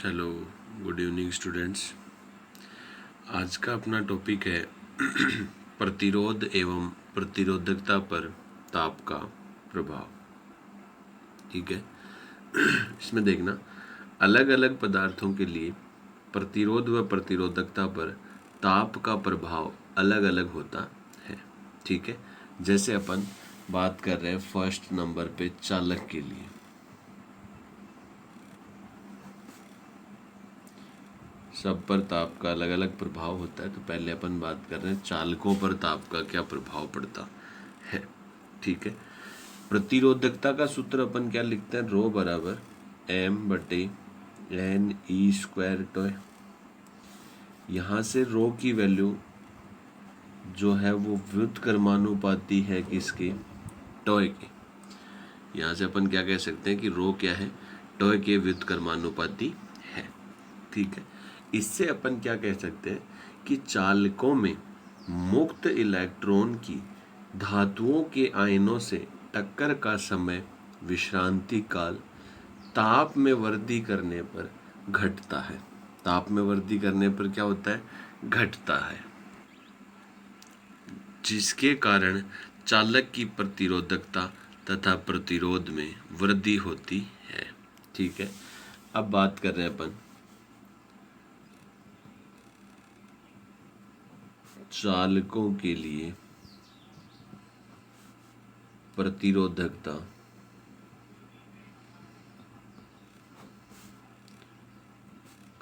Hello, good evening students. आज का अपना टॉपिक है प्रतिरोध एवं प्रतिरोधकता पर ताप का प्रभाव। ठीक है। इसमें देखना, अलग अलग पदार्थों के लिए प्रतिरोध व प्रतिरोधकता पर ताप का प्रभाव अलग अलग होता है। ठीक है। जैसे अपन बात कर रहे हैं फर्स्ट नंबर पे चालक के लिए। सब पर ताप का अलग अलग प्रभाव होता है, तो पहले अपन बात कर रहे हैं चालकों पर ताप का क्या प्रभाव पड़ता है। ठीक है। प्रतिरोधकता का सूत्र अपन क्या लिखते हैं, रो बराबर m/n e²। यहाँ से रो की वैल्यू जो है वो व्युत्क्रमानुपाती है किसके, टॉय के। यहाँ से अपन क्या कह सकते हैं कि रो क्या है, टॉय के व्युत्क्रमानुपाती है। ठीक है। इससे अपन क्या कह सकते हैं कि चालकों में मुक्त इलेक्ट्रॉन की धातुओं के आयनों से टक्कर का समय विश्रांति काल ताप में वृद्धि करने पर घटता है। ताप में वृद्धि करने पर क्या होता है, घटता है, जिसके कारण चालक की प्रतिरोधकता तथा प्रतिरोध में वृद्धि होती है। ठीक है। अब बात कर रहे हैं अपन चालकों के लिए प्रतिरोधकता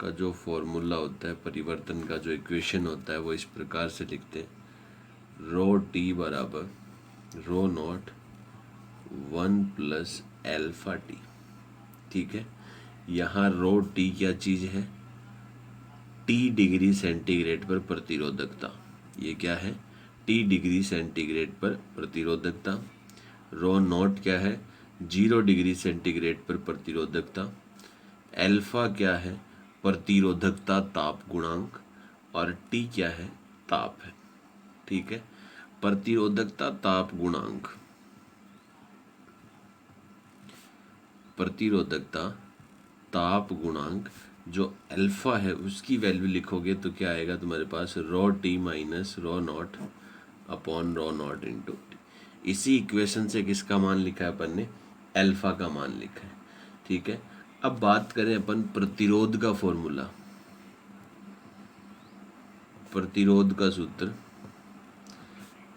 का जो फॉर्मूला होता है, परिवर्तन का जो इक्वेशन होता है, वो इस प्रकार से लिखते हैं, रो टी बराबर रो नॉट 1+α_T। ठीक है। यहाँ रो टी क्या चीज़ है, टी डिग्री सेंटीग्रेड पर प्रतिरोधकता। ये क्या है, टी डिग्री सेंटीग्रेड पर प्रतिरोधकता। रो नॉट क्या है, 0 डिग्री सेंटीग्रेड पर प्रतिरोधकता। एल्फा क्या है, प्रतिरोधकता ताप गुणांक। और टी क्या है, ताप है। ठीक है। प्रतिरोधकता ताप गुणांक, प्रतिरोधकता ताप गुणांक जो अल्फा है उसकी वैल्यू लिखोगे तो क्या आएगा तुम्हारे पास, rho T minus rho not upon rho not into T. इसी इक्वेशन से किसका मान लिखा है अपन ने, अल्फा का मान लिखा है। ठीक है। अब बात करें अपन प्रतिरोध का फॉर्मूला। प्रतिरोध का सूत्र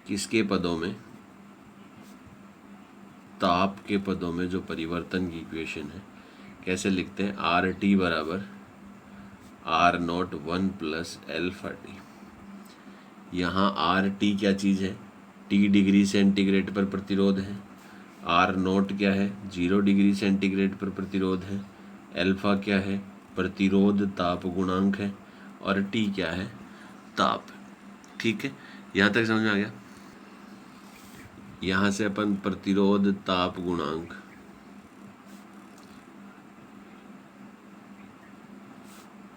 किसके पदों में, ताप के पदों में जो परिवर्तन की इक्वेशन है, कैसे लिखते हैं, आर टी बराबर आर नॉट 1+α_T। यहाँ आर टी क्या चीज़ है, टी डिग्री सेंटीग्रेड पर प्रतिरोध है। आर नॉट क्या है, 0 डिग्री सेंटीग्रेड पर प्रतिरोध है। अल्फा क्या है, प्रतिरोध ताप गुणांक है। और टी क्या है, ताप। ठीक है। यहाँ तक समझ में आ गया। यहाँ से अपन प्रतिरोध ताप गुणांक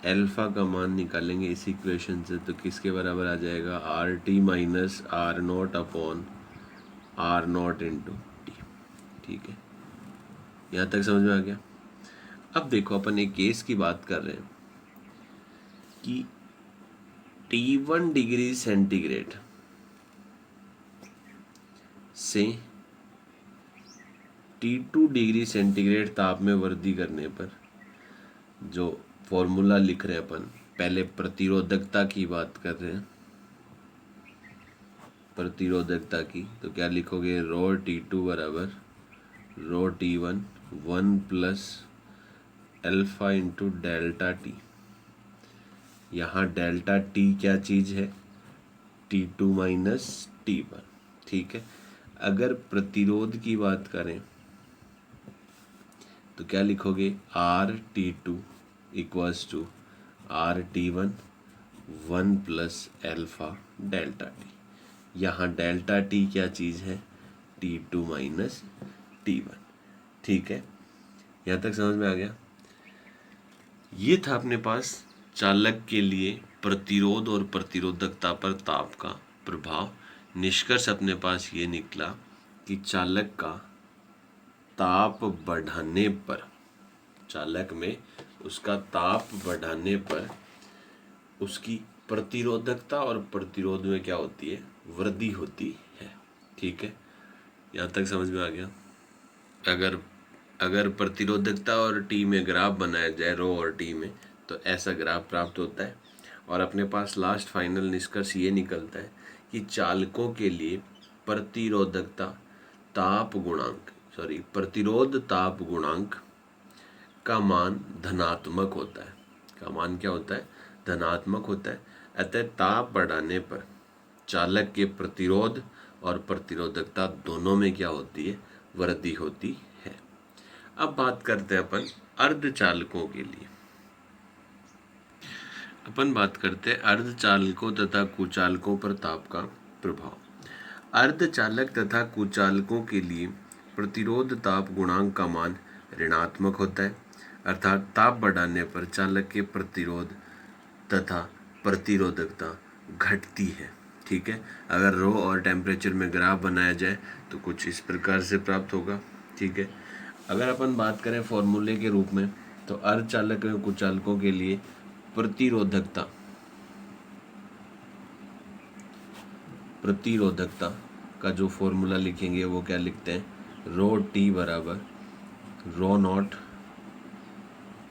अल्फा का मान निकालेंगे इस इक्वेशन से, तो किसके बराबर आ जाएगा, R T minus R naught upon R naught into T. ठीक है। यहाँ तक समझ में आ गया। अब देखो, अपन एक केस की बात कर रहे हैं कि T1 डिग्री सेंटीग्रेड से T2 डिग्री सेंटीग्रेड ताप में वृद्धि करने पर जो फॉर्मूला लिख रहे हैं अपन, पहले प्रतिरोधकता की बात कर रहे हैं, प्रतिरोधकता की, तो क्या लिखोगे, रो T2 बराबर रो T1 1+α इंटू डेल्टा टी। यहाँ डेल्टा टी क्या चीज़ है, T2 माइनस T1। ठीक है। अगर प्रतिरोध की बात करें तो क्या लिखोगे, are T2 equals to are T1 1+α∆T। यहाँ डेल्टा टी क्या चीज़ है, T2 माइनस T1। ठीक है। यहाँ तक समझ में आ गया। ये था अपने पास चालक के लिए प्रतिरोध और प्रतिरोधकता पर ताप का प्रभाव। निष्कर्ष अपने पास ये निकला कि चालक का ताप बढ़ाने पर, चालक में उसका ताप बढ़ाने पर उसकी प्रतिरोधकता और प्रतिरोध में क्या होती है, वृद्धि होती है। ठीक है, यहाँ तक समझ में आ गया। अगर प्रतिरोधकता और टी में ग्राफ बनाया जाए, रो और टी में, तो ऐसा ग्राफ प्राप्त होता है और अपने पास लास्ट फाइनल निष्कर्ष ये निकलता है कि चालकों के लिए प्रतिरोधकता ताप गुणांक प्रतिरोध ताप गुणांक का मान धनात्मक होता है। का मान क्या होता है, धनात्मक होता है। अतः ताप बढ़ाने पर चालक के प्रतिरोध और प्रतिरोधकता दोनों में क्या होती है, वृद्धि होती है। अब बात करते हैं अपन अर्धचालकों के लिए। अपन बात करते हैं अर्धचालकों तथा कुचालकों पर ताप का प्रभाव। अर्धचालक तथा कुचालकों के लिए प्रतिरोध ताप गुणांक का मान ऋणात्मक होता है, अर्थात ताप बढ़ाने पर चालक के प्रतिरोध तथा प्रतिरोधकता घटती है। ठीक है, अगर रो और टेम्परेचर में ग्राफ बनाया जाए तो कुछ इस प्रकार से प्राप्त होगा। ठीक है, अगर अपन बात करें फॉर्मूले के रूप में, तो अर्धचालक एवं कुचालकों के लिए प्रतिरोधकता का जो फॉर्मूला लिखेंगे वो क्या लिखते हैं, रो टी बराबर रो नॉट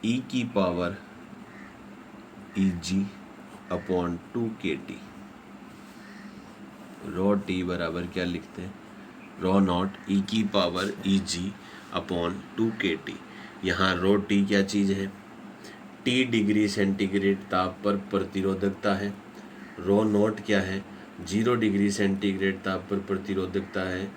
ई की पावर ई जी अपॉन 2kT। रो टी बराबर क्या लिखते हैं, रो नॉट ई की पावर ई जी अपॉन 2kT। यहाँ रो टी क्या चीज़ है, टी डिग्री सेंटीग्रेड ताप पर प्रतिरोधकता है। रो नॉट क्या है, 0 डिग्री सेंटीग्रेड ताप पर प्रतिरोधकता है।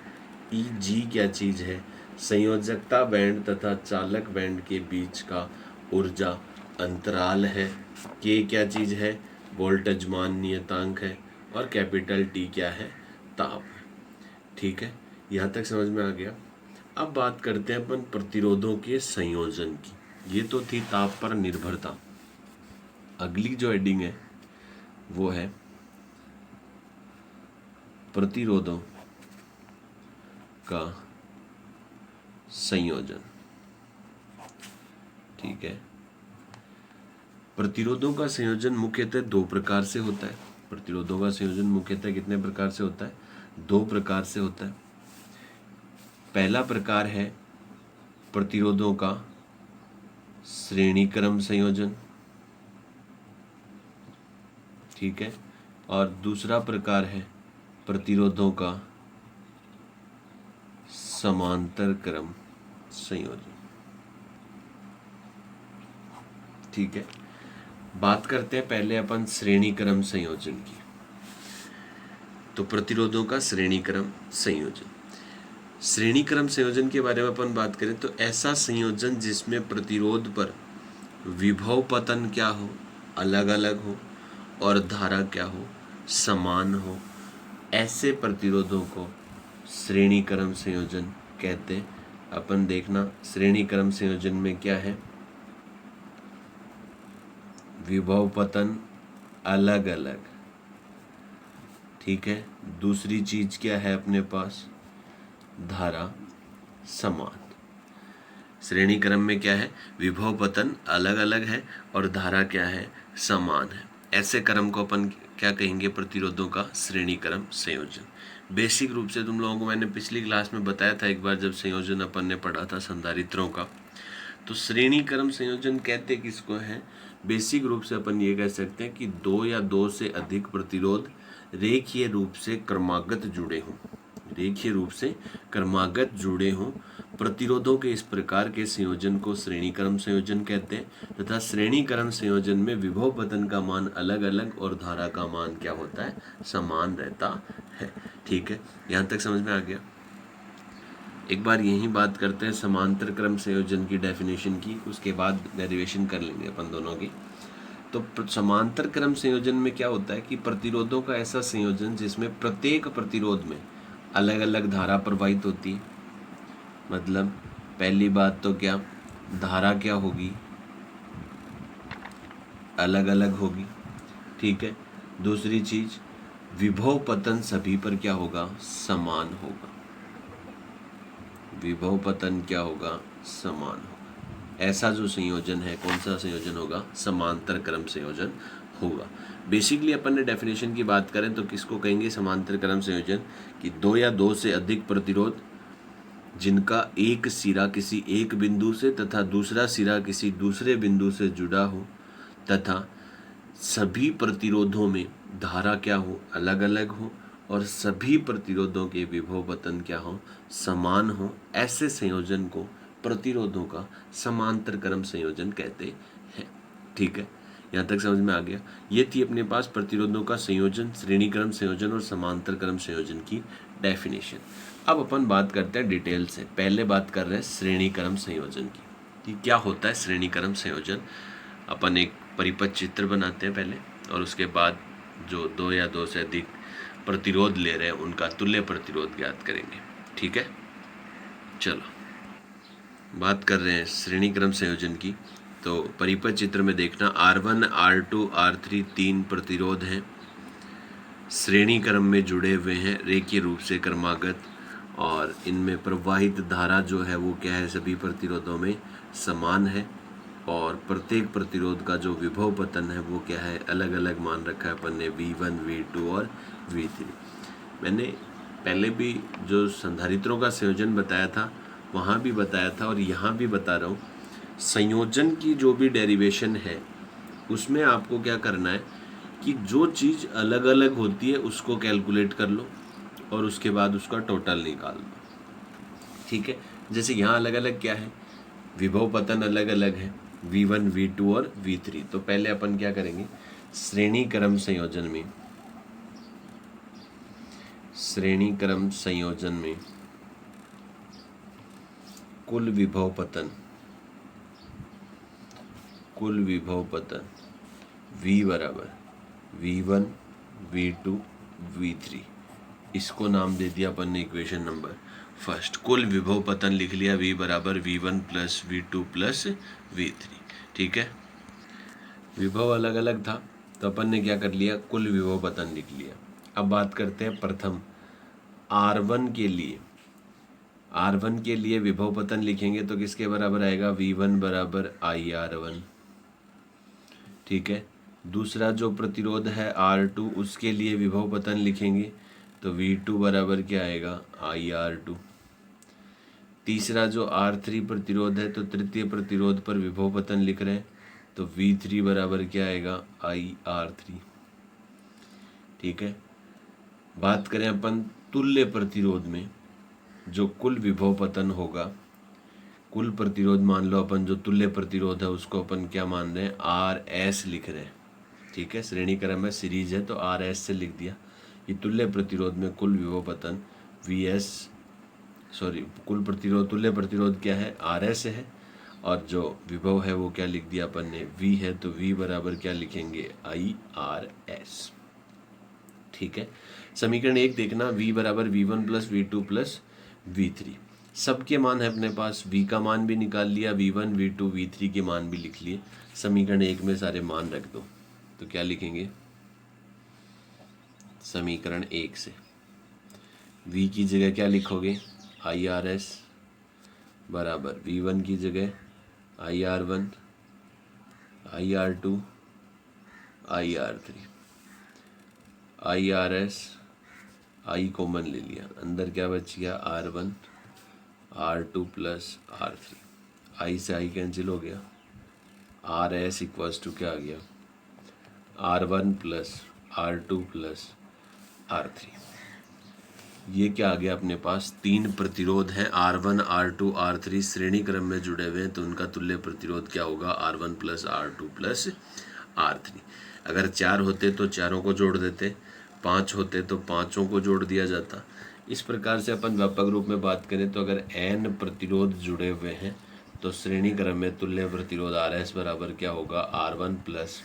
ई जी क्या चीज़ है, संयोजकता बैंड तथा चालक बैंड के बीच का ऊर्जा अंतराल है। के क्या चीज़ है, वोल्टेज मान नियतांक है। और कैपिटल टी क्या है, ताप है। ठीक है, यहाँ तक समझ में आ गया। अब बात करते हैं अपन प्रतिरोधों के संयोजन की। ये तो थी ताप पर निर्भरता। अगली जो हेडिंग है वो है प्रतिरोधों का संयोजन। ठीक है, प्रतिरोधों का संयोजन मुख्यतः दो प्रकार से होता है। प्रतिरोधों का संयोजन मुख्यतः कितने प्रकार से होता है, दो प्रकार से होता है। पहला प्रकार है प्रतिरोधों का श्रेणीक्रम संयोजन। ठीक है, और दूसरा प्रकार है प्रतिरोधों का समांतर क्रम संयोजन। ठीक है, बात करते हैं पहले अपन श्रेणी क्रम संयोजन की। तो प्रतिरोधों का श्रेणी क्रम संयोजन, श्रेणी क्रम संयोजन के बारे में अपन बात करें तो ऐसा संयोजन जिसमें प्रतिरोध पर विभव पतन क्या हो, अलग अलग हो, और धारा क्या हो, समान हो, ऐसे प्रतिरोधों को श्रेणी क्रम संयोजन कहते हैं। अपन देखना, श्रेणी क्रम संयोजन में क्या है, विभव पतन अलग अलग। ठीक है, दूसरी चीज क्या है अपने पास, धारा समान। श्रेणी क्रम में क्या है, विभव पतन अलग अलग है और धारा क्या है, समान है। ऐसे क्रम को अपन क्या कहेंगे, प्रतिरोधों का श्रेणी क्रम संयोजन। बेसिक रूप से तुम लोगों को मैंने पिछली क्लास में बताया था एक बार, जब संयोजन अपन ने पढ़ा था संधारित्रों का। तो श्रेणी क्रम संयोजन कहते किसको हैं, बेसिक रूप से अपन ये कह सकते हैं कि दो या दो से अधिक प्रतिरोध रेखीय रूप से क्रमागत जुड़े हों, रेखीय रूप से क्रमागत जुड़े हों। प्रतिरोधों के इस प्रकार के संयोजन को श्रेणी क्रम संयोजन कहते हैं, तथा श्रेणी क्रम संयोजन में विभव पतन का मान अलग अलग और धारा का मान क्या होता है, समान रहता है। ठीक है, यहाँ तक समझ में आ गया। एक बार यही बात करते हैं समांतर क्रम संयोजन की डेफिनेशन की, उसके बाद डेरिवेशन कर लेंगे अपन दोनों की। तो समांतर क्रम संयोजन में क्या होता है कि प्रतिरोधों का ऐसा संयोजन जिसमें प्रत्येक प्रतिरोध में अलग अलग धारा प्रवाहित होती है। मतलब पहली बात तो क्या, धारा क्या होगी, अलग अलग होगी। ठीक है, दूसरी चीज विभव पतन सभी पर क्या होगा, समान होगा। विभव पतन क्या होगा, समान होगा। ऐसा जो संयोजन है, कौन सा संयोजन होगा? समांतर क्रम संयोजन होगा। बेसिकली अपन ने डेफिनेशन की बात करें तो किसको कहेंगे समांतर क्रम संयोजन? कि दो या दो से अधिक प्रतिरोध जिनका एक सिरा किसी एक बिंदु से तथा दूसरा सिरा किसी दूसरे बिंदु से जुड़ा हो तथा सभी प्रतिरोधों में धारा क्या हो? अलग अलग हो और सभी प्रतिरोधों के विभव पतन क्या हो? समान हो। ऐसे संयोजन को प्रतिरोधों का समांतर क्रम संयोजन कहते हैं। ठीक है, यहाँ तक समझ में आ गया। ये थी अपने पास प्रतिरोधों का संयोजन, श्रेणी क्रम संयोजन और समांतर क्रम संयोजन की डेफिनेशन। अब अपन बात करते हैं डिटेल से। पहले बात कर रहे हैं श्रेणी क्रम संयोजन की, कि क्या होता है श्रेणी क्रम संयोजन। अपन एक परिपथ चित्र बनाते हैं पहले, और उसके बाद जो दो या दो से अधिक प्रतिरोध ले रहे हैं उनका तुल्य प्रतिरोध ज्ञात करेंगे। ठीक है, चलो बात कर रहे हैं श्रेणी क्रम संयोजन की। तो परिपथ चित्र में देखना R1, R2, R3 तीन प्रतिरोध हैं, श्रेणी क्रम में जुड़े हुए हैं, रेखीय रूप से क्रमागत, और इनमें प्रवाहित धारा जो है वो क्या है? सभी प्रतिरोधों में समान है, और प्रत्येक प्रतिरोध का जो विभव पतन है वो क्या है? अलग अलग मान रखा है अपन ने, V1, V2 और V3। मैंने पहले भी जो संधारित्रों का संयोजन बताया था वहाँ भी बताया था और यहाँ भी बता रहा हूँ। संयोजन की जो भी डेरिवेशन है उसमें आपको क्या करना है कि जो चीज़ अलग अलग होती है उसको कैलकुलेट कर लो और उसके बाद उसका टोटल निकाल लो। ठीक है, जैसे यहाँ अलग अलग क्या है? विभव पतन अलग अलग है, V1, V2 और V3। तो पहले अपन क्या करेंगे? श्रेणी क्रम संयोजन में कुल विभव पतन V बराबर V1, V2, V3, इसको नाम दे दिया अपन ने इक्वेशन नंबर फर्स्ट। कुल विभव पतन लिख लिया V बराबर V1 plus V2 plus V3। ठीक है, विभव अलग अलग था तो अपन ने क्या कर लिया? कुल विभव पतन लिख लिया। अब बात करते हैं प्रथम R1 के लिए विभव पतन लिखेंगे तो किसके बराबर आएगा? V1 बराबर IR1। ठीक है, दूसरा जो प्रतिरोध है R2 उसके लिए विभव पतन लिखेंगे तो V2 बराबर क्या आएगा? IR2। तीसरा जो R3 प्रतिरोध है तो तृतीय प्रतिरोध पर विभव पतन लिख रहे हैं तो V3 बराबर क्या आएगा? IR3। ठीक है, बात करें अपन तुल्य प्रतिरोध में जो कुल विभव पतन होगा, कुल प्रतिरोध मान लो अपन जो तुल्य प्रतिरोध है उसको अपन क्या मान रहे हैं? RS लिख रहे हैं। ठीक है, श्रेणी क्रम में सीरीज है तो RS से लिख दिया। ये तुल्य प्रतिरोध में कुल विभव पतन तुल्य प्रतिरोध क्या है? RS है, और जो विभव है वो क्या लिख दिया अपन ने? V है, तो V बराबर क्या लिखेंगे? IRS। ठीक है, समीकरण 1 देखना, V बराबर V1 plus V2 plus V3। सबके मान है अपने पास, V का मान भी निकाल लिया, V1, V2, V3 के मान भी लिख लिए। समीकरण 1 में सारे मान रख दो तो क्या लिखेंगे? समीकरण 1 से V की जगह क्या लिखोगे? IRS बराबर V1 की जगह IR1, IR2, IR3, IRS, I common ले लिया, अंदर क्या बच गया? R1, R2 plus R3, I से I कैंसिल हो गया, RS इक्वल्स टू क्या आ गया? R1 plus R2 plus R3। ये क्या आ गया अपने पास? तीन प्रतिरोध हैं, R1, R2, R3 श्रेणी क्रम में जुड़े हुए हैं तो उनका तुल्य प्रतिरोध क्या होगा? R1 plus R2 plus R3। अगर 4 होते तो चारों को जोड़ देते, 5 होते तो पांचों को जोड़ दिया जाता। इस प्रकार से अपन व्यापक रूप में बात करें तो अगर n प्रतिरोध जुड़े हुए हैं तो श्रेणी क्रम में तुल्य प्रतिरोध RS बराबर क्या होगा? R1 plus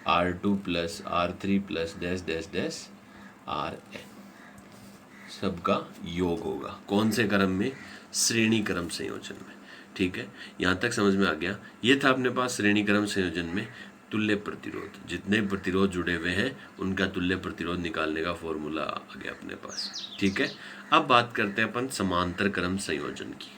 R2 plus R3 plus dash dash dash RN, सबका योग होगा। कौन से क्रम में? श्रेणी क्रम संयोजन में। ठीक है, यहाँ तक समझ में आ गया। ये था अपने पास श्रेणी क्रम संयोजन में तुल्य प्रतिरोध, जितने प्रतिरोध जुड़े हुए हैं उनका तुल्य प्रतिरोध निकालने का फॉर्मूला आ गया अपने पास। ठीक है, अब बात करते हैं अपन समांतर क्रम संयोजन की।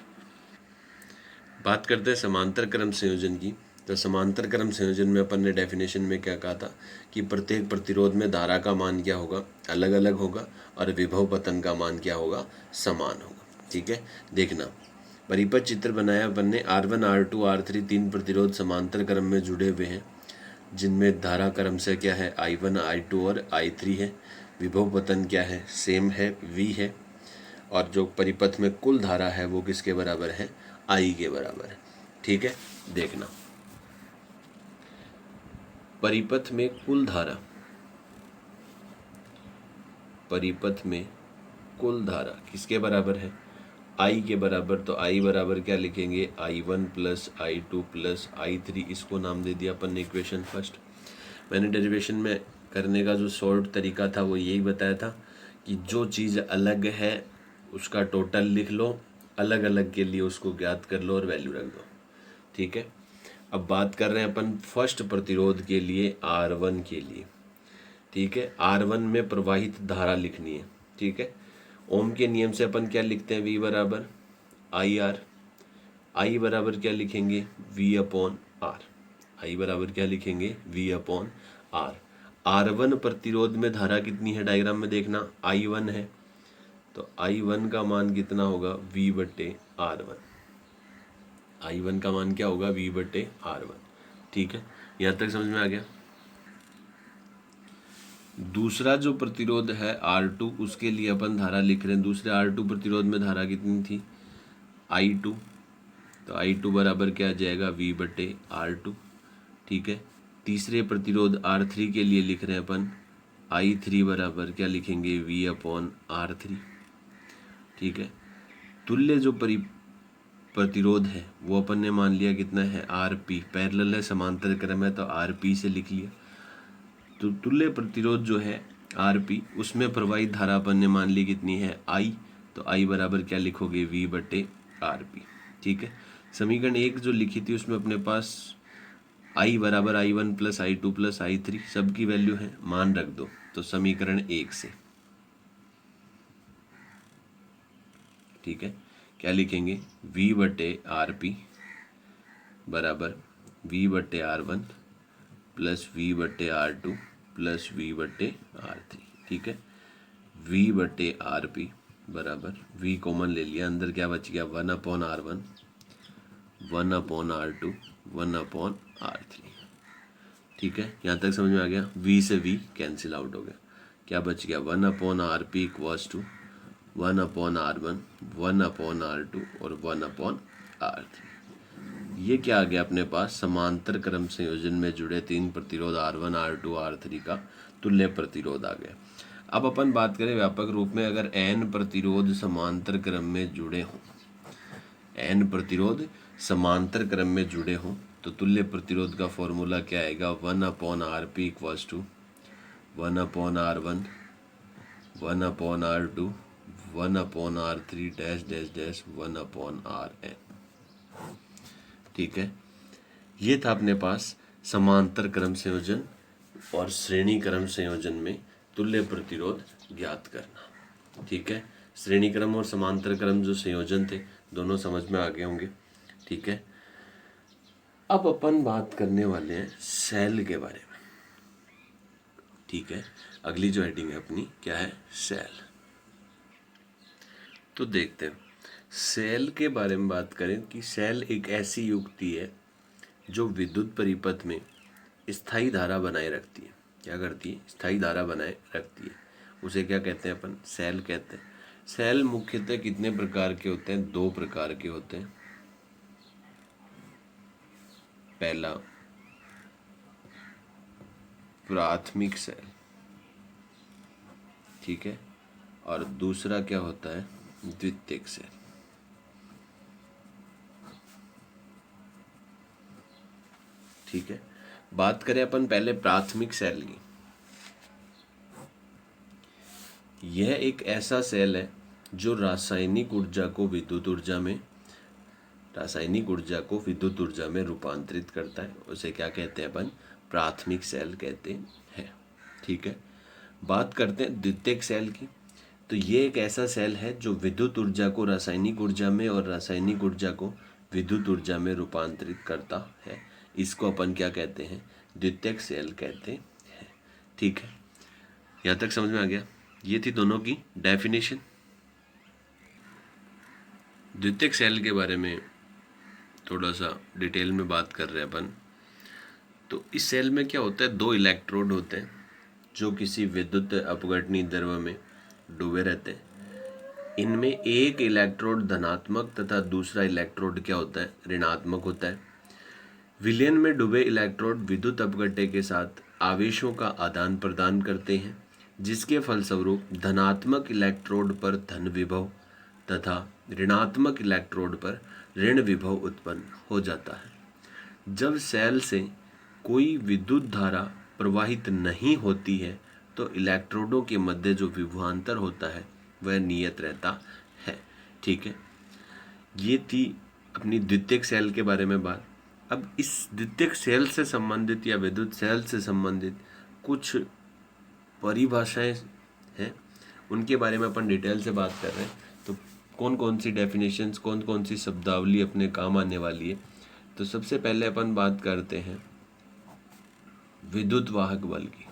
बात करते हैं समांतर क्रम संयोजन की। तो समांतर क्रम संयोजन में अपन ने डेफिनेशन में क्या कहा था कि प्रत्येक प्रतिरोध में धारा का मान क्या होगा, अलग अलग होगा, और विभव पतन का मान क्या होगा, समान होगा। ठीक है, देखना परिपथ चित्र बनाया अपन ने। R1 R2 R3 तीन प्रतिरोध समांतर क्रम में जुड़े हुए हैं, जिनमें धारा क्रम से क्या है, I1 I2 और I3 है। विभव पतन क्या है, सेम है, V है। और जो परिपथ में कुल धारा है वो किसके बराबर है, I के बराबर है। ठीक है, देखना परिपथ में कुल धारा, परिपथ में कुल धारा किसके बराबर है, I के बराबर। तो I बराबर क्या लिखेंगे, I1 plus I2 plus I3। इसको नाम दे दिया अपन ने इक्वेशन फर्स्ट। मैंने डेरिवेशन में करने का जो शॉर्ट तरीका था वो यही बताया था कि जो चीज़ अलग है उसका टोटल लिख लो, अलग अलग के लिए उसको ज्ञात कर लो और वैल्यू रख दो। ठीक है, अब बात कर रहे हैं अपन फर्स्ट प्रतिरोध के लिए, R1 के लिए। ठीक है, R1 में प्रवाहित धारा लिखनी है। ठीक है, ओम के नियम से अपन क्या लिखते हैं, V बराबर IR। I बराबर क्या लिखेंगे, V अपॉन R। I बराबर क्या लिखेंगे, V अपॉन R। R1 प्रतिरोध में धारा कितनी है, डायग्राम में देखना I1 है, तो I1 का मान कितना होगा, V बटे R1। I1 का मान क्या होगा, V बटे R1। ठीक है, यहाँ तक समझ में आ गया। दूसरा जो प्रतिरोध है R2, उसके लिए अपन धारा लिख रहे हैं। दूसरे R2 प्रतिरोध में धारा कितनी थी, I2। तो I2 बराबर क्या आ जाएगा, V बटे R2। ठीक है, तीसरे प्रतिरोध R3 के लिए लिख रहे हैं अपन, I3 बराबर क्या लिखेंगे, V अपॉन R3। ठीक है, तुल्य जो प्रतिरोध है वो अपन ने मान लिया कितना है, RP। पैरेलल है, समांतर क्रम है, तो RP से लिख लिया। तो तुल्य प्रतिरोध जो है RP, उसमें प्रवाहित धारा अपन ने मान ली कितनी है, I। तो I बराबर क्या लिखोगे, V बटे RP। ठीक है, समीकरण 1 जो लिखी थी उसमें अपने पास I बराबर I1 plus I2 plus I3 सबकी वैल्यू है, मान रख दो। तो समीकरण 1 से ठीक है, क्या लिखेंगे, V बटे RP बराबर V बटे R1 प्लस V बटे R2 प्लस V बटे R3। ठीक है, V बटे RP बराबर V कॉमन ले लिया, अंदर क्या बच गया, 1 upon R1, 1 upon R2, 1 upon R3। ठीक है, यहाँ तक समझ में आ गया। V से V कैंसिल आउट हो गया, क्या बच गया, 1 upon RP equals to 1 upon R1, 1 upon R2 और 1 अपॉन R3। ये क्या आ गया अपने पास, समांतर क्रम संयोजन में जुड़े तीन प्रतिरोध R1 R2 R3 का तुल्य प्रतिरोध आ गया। अब अपन बात करें व्यापक रूप में, अगर n प्रतिरोध समांतर क्रम में जुड़े हों, n प्रतिरोध समांतर क्रम में जुड़े हों, तो तुल्य प्रतिरोध का फॉर्मूला क्या आएगा, 1 upon RP equals to 1 upon R1, 1 upon R2, 1 upon R3 dash dash dash 1 upon Rn। ठीक है, ये था अपने पास समांतर क्रम संयोजन और श्रेणी क्रम संयोजन में तुल्य प्रतिरोध ज्ञात करना। ठीक है, श्रेणी क्रम और समांतर क्रम जो संयोजन थे दोनों समझ में आ गए होंगे। ठीक है, अब अपन बात करने वाले हैं सेल के बारे में। ठीक है, अगली जो हेडिंग है अपनी क्या है, सेल। तो देखते हैं सेल के बारे में बात करें कि सेल एक ऐसी युक्ति है जो विद्युत परिपथ में स्थायी धारा बनाए रखती है। क्या करती है, स्थायी धारा बनाए रखती है, उसे क्या कहते हैं अपन, सेल कहते हैं। सेल मुख्यतः कितने प्रकार के होते हैं, दो प्रकार के होते हैं। पहला प्राथमिक सेल, ठीक है, और दूसरा क्या होता है, द्वितीयक सेल। ठीक है, बात करें अपन पहले प्राथमिक सेल की। यह एक ऐसा सेल है जो रासायनिक ऊर्जा को विद्युत ऊर्जा में रूपांतरित करता है। उसे क्या कहते हैं अपन, प्राथमिक सेल कहते हैं। ठीक है, बात करते हैं द्वितीयक सेल की। तो ये एक ऐसा सेल है जो विद्युत ऊर्जा को रासायनिक ऊर्जा में और रासायनिक ऊर्जा को विद्युत ऊर्जा में रूपांतरित करता है। इसको अपन क्या कहते हैं? द्वितीयक सेल कहते हैं। ठीक है, यहाँ तक समझ में आ गया? ये थी दोनों की डेफिनेशन। द्वितीयक सेल के बारे में थोड़ा सा डिटेल में बात कर रहे हैं अपन। तो इस सेल में क्या होता है, दो इलेक्ट्रोड होते हैं जो किसी विद्युत अपघटनीय द्रव्य में डूबे रहते हैं। इनमें एक इलेक्ट्रोड धनात्मक तथा दूसरा इलेक्ट्रोड क्या होता है, ऋणात्मक होता है। विलयन में डूबे इलेक्ट्रोड विद्युत अपघट्य के साथ आवेशों का आदान प्रदान करते हैं, जिसके फलस्वरूप धनात्मक इलेक्ट्रोड पर धन विभव तथा ऋणात्मक इलेक्ट्रोड पर ऋण विभव उत्पन्न हो जाता है। जब सेल से कोई विद्युत धारा प्रवाहित नहीं होती है तो इलेक्ट्रोडों के मध्य जो विभवांतर होता है वह नियत रहता है। ठीक है, ये थी अपनी द्वितीयक सेल के बारे में बात। अब इस द्वितीयक सेल से संबंधित या विद्युत सेल से संबंधित कुछ परिभाषाएं हैं, उनके बारे में अपन डिटेल से बात कर रहे हैं। तो कौन कौन सी डेफिनेशंस, कौन कौन सी शब्दावली अपने काम आने वाली है। तो सबसे पहले अपन बात करते हैं विद्युत वाहक बल की।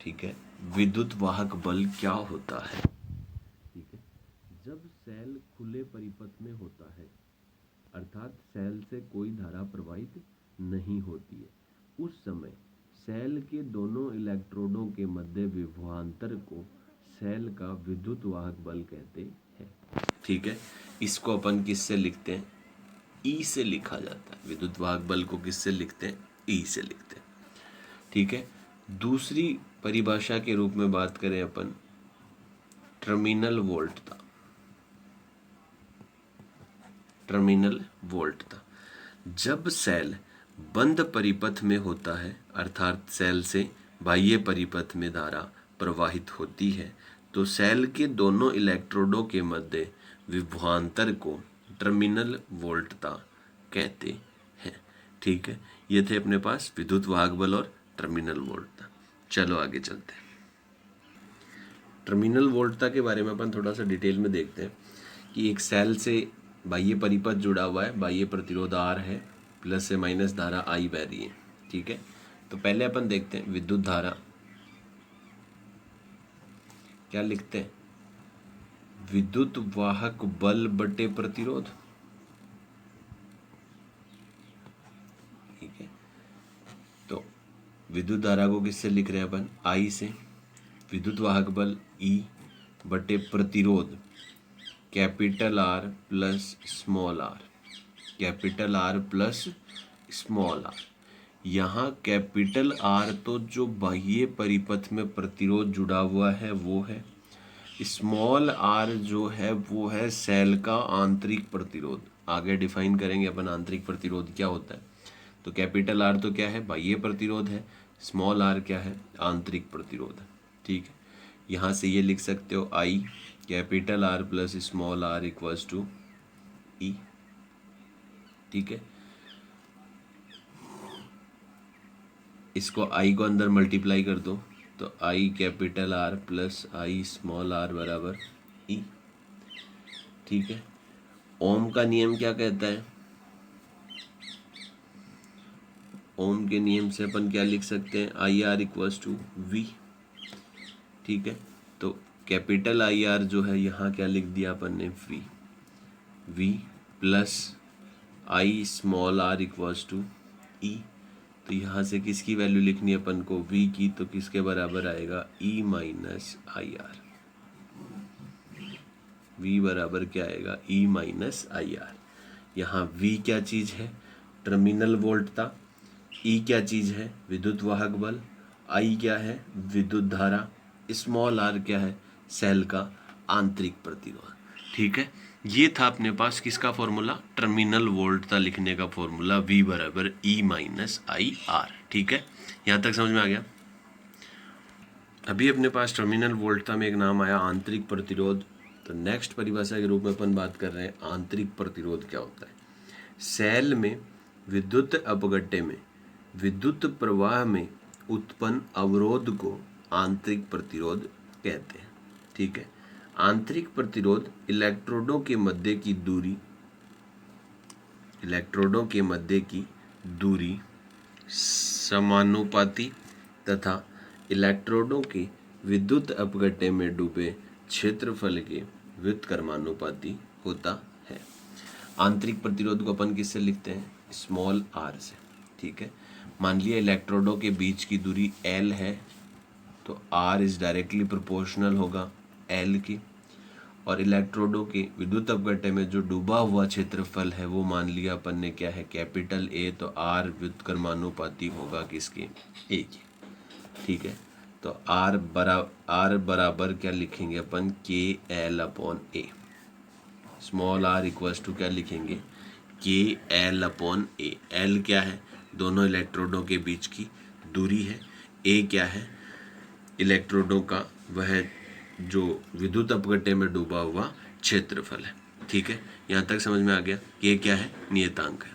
ठीक है, विद्युत वाहक बल क्या होता है? ठीक है, जब सेल खुले परिपथ में होता है, अर्थात सेल से कोई धारा प्रवाहित नहीं होती है, उस समय सेल के दोनों इलेक्ट्रोडों के मध्य विभवांतर को सेल का विद्युत वाहक बल कहते हैं। ठीक है, इसको अपन किससे लिखते हैं? ई से लिखा जाता है। विद्युत वाहक बल को किससे लिखते हैं? ई से लिखते हैं। ठीक है, दूसरी परिभाषा के रूप में बात करें अपन टर्मिनल वोल्टता। टर्मिनल वोल्टता, जब सेल बंद परिपथ में होता है, अर्थात सेल से बाह्य परिपथ में धारा प्रवाहित होती है, तो सेल के दोनों इलेक्ट्रोडों के मध्य विभवांतर को टर्मिनल वोल्टता कहते हैं। ठीक है, ये थे अपने पास विद्युत वाहक बल और टर्मिनल वोल्टता। चलो आगे चलते हैं। टर्मिनल वोल्टता के बारे में अपन थोड़ा सा डिटेल में देखते हैं कि एक सेल से बाह्य परिपथ जुड़ा हुआ है, बाह्य प्रतिरोध R है, प्लस से माइनस धारा I बह रही है। ठीक है, तो पहले अपन देखते हैं विद्युत धारा क्या लिखते हैं, विद्युत वाहक बल बटे प्रतिरोध। ठीक है, तो विद्युत धारा को किससे लिख रहे हैं अपन? I से। विद्युत वाहक बल E बटे प्रतिरोध capital R plus small r, capital R plus small r। यहाँ कैपिटल R तो जो बाह्य परिपथ में प्रतिरोध जुड़ा हुआ है वो है, स्मॉल r जो है वो है सेल का आंतरिक प्रतिरोध। आगे डिफाइन करेंगे अपन आंतरिक प्रतिरोध क्या होता है। तो कैपिटल R तो क्या है? बाह्य प्रतिरोध है। स्मॉल r क्या है? आंतरिक प्रतिरोध। ठीक है, यहाँ से ये लिख सकते हो I capital R plus small r equals to E। ठीक है, इसको I को अंदर मल्टीप्लाई कर दो तो I capital R plus I small r बराबर E। ठीक है, ओम का नियम क्या कहता है? ओम के नियम से अपन क्या लिख सकते हैं? I R equals to V. ठीक है, तो कैपिटल आई आर जो है यहाँ क्या लिख दिया अपन ने? V. V plus I small R equals to E. तो यहाँ से किसकी वैल्यू लिखनी है अपन को? वी की। तो किसके बराबर आएगा? E minus I are. We बराबर क्या आएगा? E minus I are. यहाँ वी क्या चीज़ है? टर्मिनल वोल्टता। ई क्या चीज़ है? विद्युत वाहक बल। आई क्या है? विद्युत धारा। स्मॉल आर क्या है? सेल का आंतरिक प्रतिरोध। ठीक है, ये था अपने पास किसका फॉर्मूला? टर्मिनल वोल्टता लिखने का फॉर्मूला, वी बराबर ई माइनस आई आर। ठीक है, यहाँ तक समझ में आ गया? अभी अपने पास टर्मिनल वोल्टता में एक नाम आया आंतरिक प्रतिरोध। तो नेक्स्ट परिभाषा के रूप में अपन बात कर रहे हैं आंतरिक प्रतिरोध क्या होता है। सेल में विद्युत अपघट्य में विद्युत प्रवाह में उत्पन्न अवरोध को आंतरिक प्रतिरोध कहते हैं। ठीक है, आंतरिक प्रतिरोध इलेक्ट्रोडों के मध्य की दूरी इलेक्ट्रोडों के मध्य की दूरी समानुपाती तथा इलेक्ट्रोडों के विद्युत अपघट्य में डूबे क्षेत्रफल के व्युत्क्रमानुपाती होता है। आंतरिक प्रतिरोध को अपन किससे लिखते हैं? स्मॉल आर से। ठीक है, मान लिया इलेक्ट्रोडों के बीच की दूरी L है, तो R इज डायरेक्टली प्रोपोर्शनल होगा L की, और इलेक्ट्रोडों के विद्युत अपघट्य में जो डूबा हुआ क्षेत्रफल है वो मान लिया अपन ने क्या है? कैपिटल A, तो R व्युत्क्रमानुपाती होगा किसके? A के। ठीक है, तो R बराबर क्या लिखेंगे अपन? KL/A। Small r equals to क्या लिखेंगे? KL/A। L क्या है? दोनों इलेक्ट्रोडों के बीच की दूरी है। A क्या है? इलेक्ट्रोडों का वह जो विद्युत अपघट्य में डूबा हुआ क्षेत्रफल है। ठीक है, यहाँ तक समझ में आ गया? K क्या है? नियतांक है।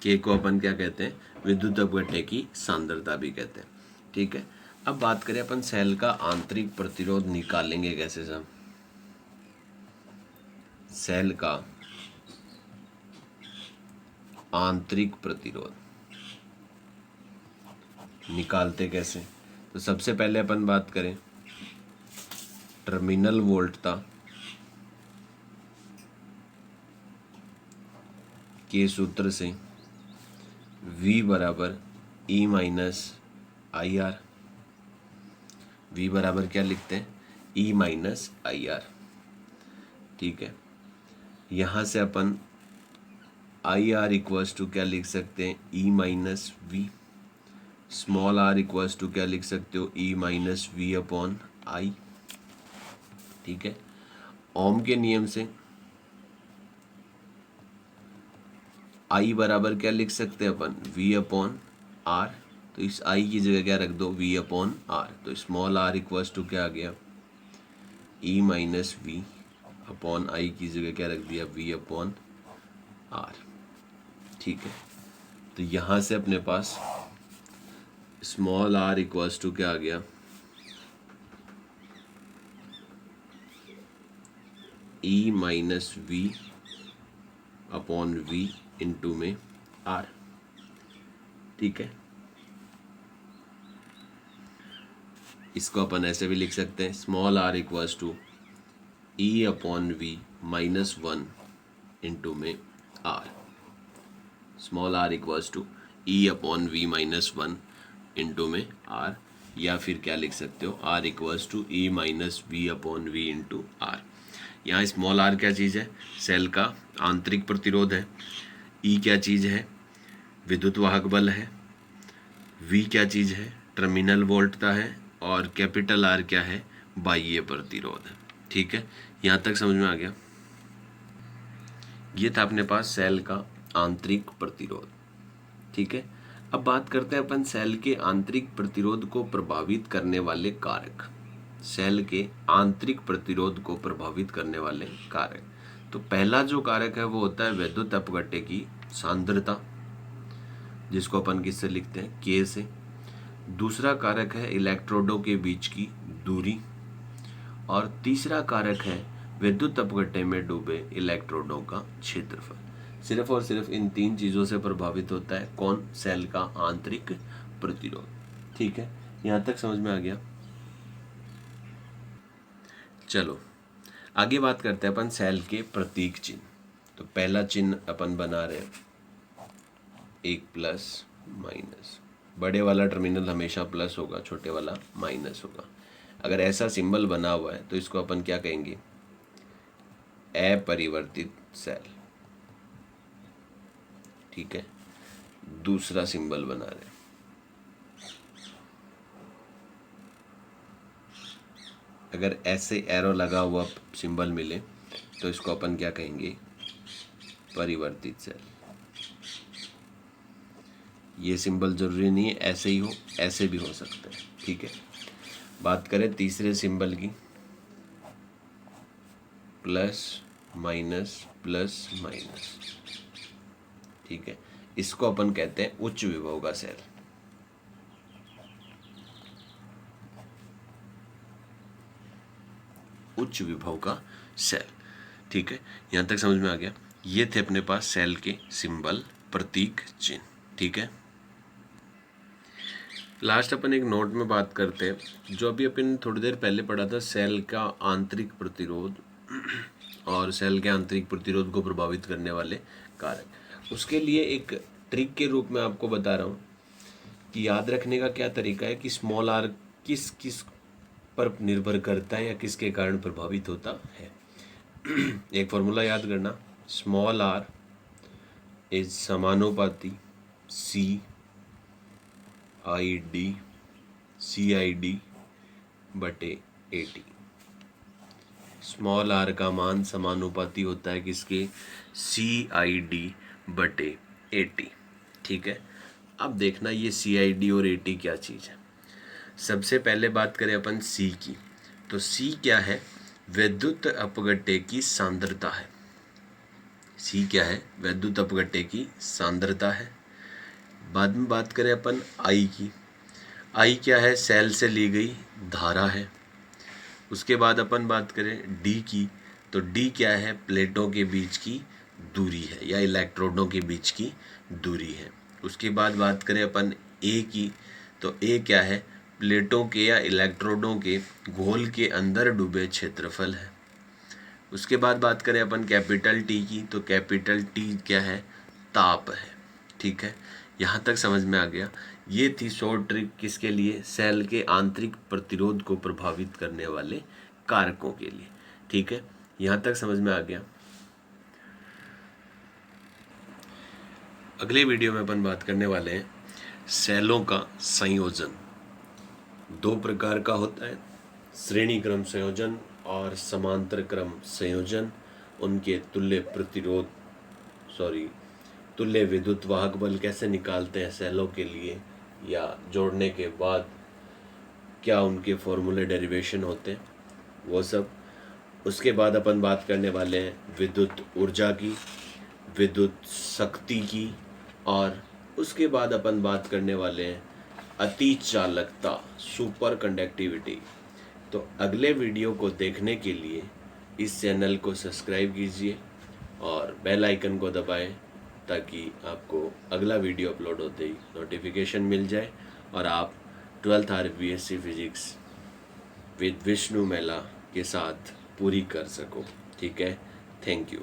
K को अपन क्या कहते हैं? विद्युत अपघट्य की सांद्रता भी कहते हैं। ठीक है, अब बात करें अपन सेल का आंतरिक प्रतिरोध निकालेंगे कैसे साहब? सेल का आंतरिक प्रतिरोध निकालते कैसे? तो सबसे पहले अपन बात करें टर्मिनल वोल्टता के सूत्र से V बराबर E minus I R. V बराबर क्या लिखते हैं? E minus I R. ठीक है, यहाँ से अपन आई आर इक्वल्स टू क्या लिख सकते हैं? E minus V. Small r equals to क्या लिख सकते हो? E minus V upon I. ठीक है, ओम के नियम से I बराबर क्या लिख सकते हैं अपन? V upon R. तो इस I की जगह क्या रख दो? V upon R. तो स्मॉल r इक्वल्स टू क्या आ गया? E minus V upon I की जगह क्या रख दिया? V upon R. ठीक है, तो यहाँ से अपने पास स्मॉल r इक्वल्स टू क्या आ गया? E minus V upon V into में R। ठीक है, इसको अपन ऐसे भी लिख सकते हैं, small r equals to E upon V minus 1 into में R। Small r equals to E upon V minus 1 into में R, या फिर क्या लिख सकते हो? R equals to E minus V upon V into R। यहाँ स्मॉल r क्या चीज़ है? सेल का आंतरिक प्रतिरोध है। E क्या चीज़ है? विद्युत वाहक बल है। V क्या चीज़ है? टर्मिनल वोल्टता है। और कैपिटल R क्या है? बाह्य प्रतिरोध है। ठीक है, यहाँ तक समझ में आ गया? ये था अपने पास सेल का आंतरिक प्रतिरोध। ठीक है, अब बात करते हैं अपन सेल के आंतरिक प्रतिरोध को प्रभावित करने वाले कारक। सेल के आंतरिक प्रतिरोध को प्रभावित करने वाले कारक, तो पहला जो कारक है वो होता है विद्युत अपघट्य की सांद्रता, जिसको अपन किससे लिखते हैं? K से। दूसरा कारक है इलेक्ट्रोडों के बीच की दूरी, और तीसरा कारक है विद्युत अपघट्य में डूबे इलेक्ट्रोडों का क्षेत्रफल। सिर्फ और सिर्फ इन तीन चीज़ों से प्रभावित होता है कौन? सेल का आंतरिक प्रतिरोध। ठीक है, यहाँ तक समझ में आ गया? चलो आगे बात करते हैं अपन सेल के प्रतीक चिन्ह। तो पहला चिन्ह अपन बना रहे हैं एक प्लस माइनस। बड़े वाला टर्मिनल हमेशा प्लस होगा, छोटे वाला माइनस होगा। अगर ऐसा सिंबल बना हुआ है तो इसको अपन क्या कहेंगे? अपरिवर्तित सेल। ठीक है, दूसरा सिंबल बना रहे हैं, अगर ऐसे एरो लगा हुआ सिंबल मिले तो इसको अपन क्या कहेंगे? परिवर्तित सेल। ये सिंबल जरूरी नहीं है ऐसे ही हो, ऐसे भी हो सकता है। ठीक है, बात करें तीसरे सिंबल की, प्लस माइनस प्लस माइनस। ठीक है, इसको अपन कहते हैं उच्च विभव का सेल। उच्च विभव का सेल। ठीक है, यहाँ तक समझ में आ गया? ये थे अपने पास सेल के सिंबल, प्रतीक, चिन्ह। ठीक है, लास्ट अपन एक नोट में बात करते हैं, जो अभी अपन थोड़ी देर पहले पढ़ा था, सेल का आंतरिक प्रतिरोध और सेल के आंतरिक प्रतिरोध को प्रभावित करने वाले कारक। उसके लिए एक ट्रिक के रूप में आपको बता रहा हूँ कि याद रखने का क्या तरीका है कि स्मॉल आर किस किस पर निर्भर करता है या किसके कारण प्रभावित होता है। एक फॉर्मूला याद करना, स्मॉल आर इज समानुपाती CID बटे AT। स्मॉल आर का मान समानुपाती होता है किसके, CID बटे AT। ठीक है, अब देखना ये CID और AT क्या चीज़ है। सबसे पहले बात करें अपन C की, तो C क्या है, विद्युत अपघट्य की सांद्रता है। C क्या है, विद्युत अपघट्य की सांद्रता है। बाद में बात करें अपन I की, I क्या है, सेल से ली गई धारा है। उसके बाद अपन बात करें D की, तो D क्या है, प्लेटों के बीच की दूरी है या इलेक्ट्रोडों के बीच की दूरी है। उसके बाद बात करें अपन A की, तो A क्या है, प्लेटों के या इलेक्ट्रोडों के घोल के अंदर डूबे क्षेत्रफल है। उसके बाद बात करें अपन कैपिटल T की, तो कैपिटल T क्या है, ताप है। ठीक है, यहाँ तक समझ में आ गया। ये थी शॉर्ट ट्रिक किसके लिए, सेल के आंतरिक प्रतिरोध को प्रभावित करने वाले कारकों के लिए। ठीक है, यहाँ तक समझ में आ गया। अगले वीडियो में अपन बात करने वाले हैं सेलों का संयोजन। दो प्रकार का होता है, श्रेणी क्रम संयोजन और समांतर क्रम संयोजन। उनके तुल्य विद्युत वाहक बल कैसे निकालते हैं सेलों के लिए, या जोड़ने के बाद क्या उनके फॉर्मूले डेरिवेशन होते हैं, वो सब। उसके बाद अपन बात करने वाले हैं विद्युत ऊर्जा की, विद्युत शक्ति की, और उसके बाद अपन बात करने वाले हैं अति चालकता, सुपर कंडक्टिविटी। तो अगले वीडियो को देखने के लिए इस चैनल को सब्सक्राइब कीजिए और बेल आइकन को दबाएं, ताकि आपको अगला वीडियो अपलोड होते ही नोटिफिकेशन मिल जाए और आप 12th or BSc physics with Vishnu Mela के साथ पूरी कर सको। ठीक है, थैंक यू।